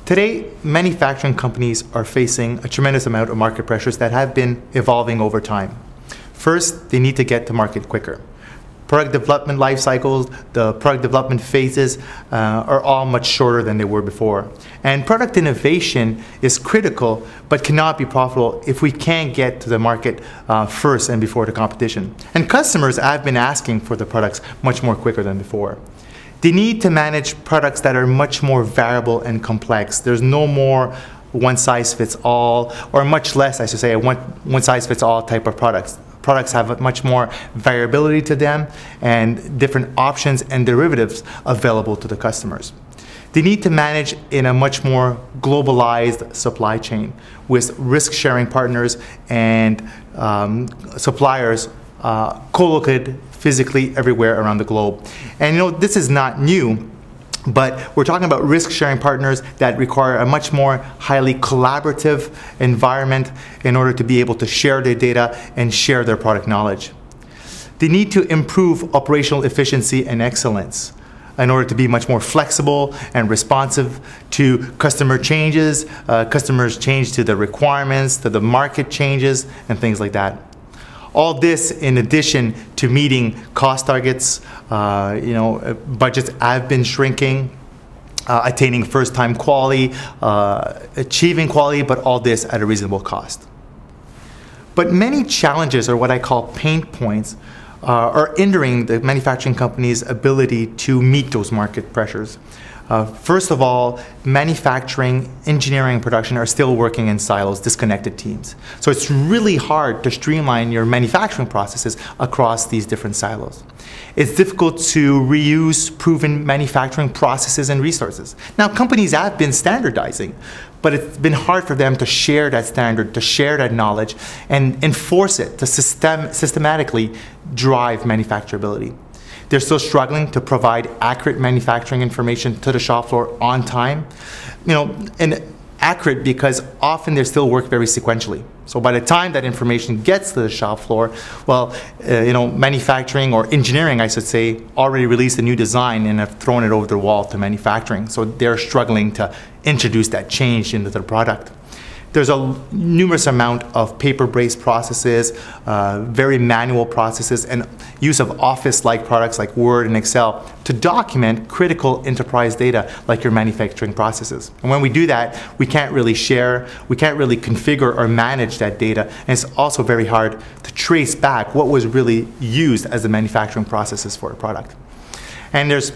Today, manufacturing companies are facing a tremendous amount of market pressures that have been evolving over time. First, they need to get to market quicker. Product development life cycles, the product development phases are all much shorter than they were before. And product innovation is critical, but cannot be profitable if we can't get to the market first and before the competition. And customers have been asking for the products much more quicker than before. They need to manage products that are much more variable and complex. There's no more one-size-fits-all, or much less, I should say, a one-size-fits-all type of products. Products have much more variability to them and different options and derivatives available to the customers. They need to manage in a much more globalized supply chain with risk-sharing partners and suppliers co-located physically everywhere around the globe. And this is not new, but we're talking about risk-sharing partners that require a much more highly collaborative environment in order to be able to share their data and share their product knowledge. They need to improve operational efficiency and excellence in order to be much more flexible and responsive to customer changes, customers change to the requirements, to the market changes, and things like that. All this in addition to meeting cost targets, budgets have been shrinking, attaining first-time quality, achieving quality, but all this at a reasonable cost. But many challenges, or what I call pain points, are hindering the manufacturing company's ability to meet those market pressures. First of all, manufacturing, engineering, and production are still working in silos, disconnected teams. So it's really hard to streamline your manufacturing processes across these different silos. It's difficult to reuse proven manufacturing processes and resources. Now, companies have been standardizing, but it's been hard for them to share that standard, to share that knowledge, and enforce it to systematically drive manufacturability. They're still struggling to provide accurate manufacturing information to the shop floor on time. And accurate because often they still work very sequentially. So by the time that information gets to the shop floor, well, manufacturing or engineering, I should say, already released a new design and have thrown it over the wall to manufacturing. So they're struggling to introduce that change into the product. There's a numerous amount of paper-based processes, very manual processes, and use of office-like products like Word and Excel to document critical enterprise data like your manufacturing processes. And when we do that, we can't really share, we can't really configure or manage that data, and it's also very hard to trace back what was really used as the manufacturing processes for a product. And there's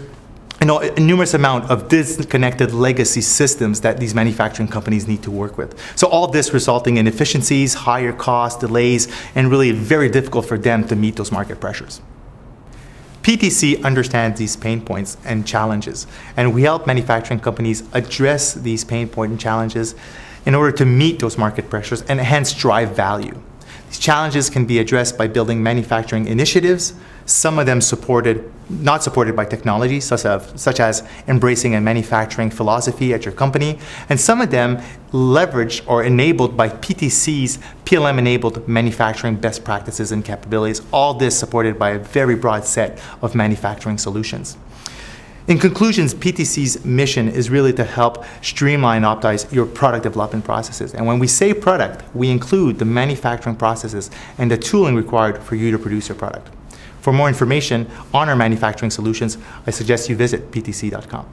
a numerous amount of disconnected legacy systems that these manufacturing companies need to work with. So all this resulting in inefficiencies, higher costs, delays, and really very difficult for them to meet those market pressures. PTC understands these pain points and challenges, and we help manufacturing companies address these pain points and challenges in order to meet those market pressures and hence drive value. These challenges can be addressed by building manufacturing initiatives, some of them not supported by technology, such as embracing a manufacturing philosophy at your company, and some of them leveraged or enabled by PTC's PLM-enabled manufacturing best practices and capabilities, all this supported by a very broad set of manufacturing solutions. In conclusion, PTC's mission is really to help streamline and optimize your product development processes. And when we say product, we include the manufacturing processes and the tooling required for you to produce your product. For more information on our manufacturing solutions, I suggest you visit ptc.com.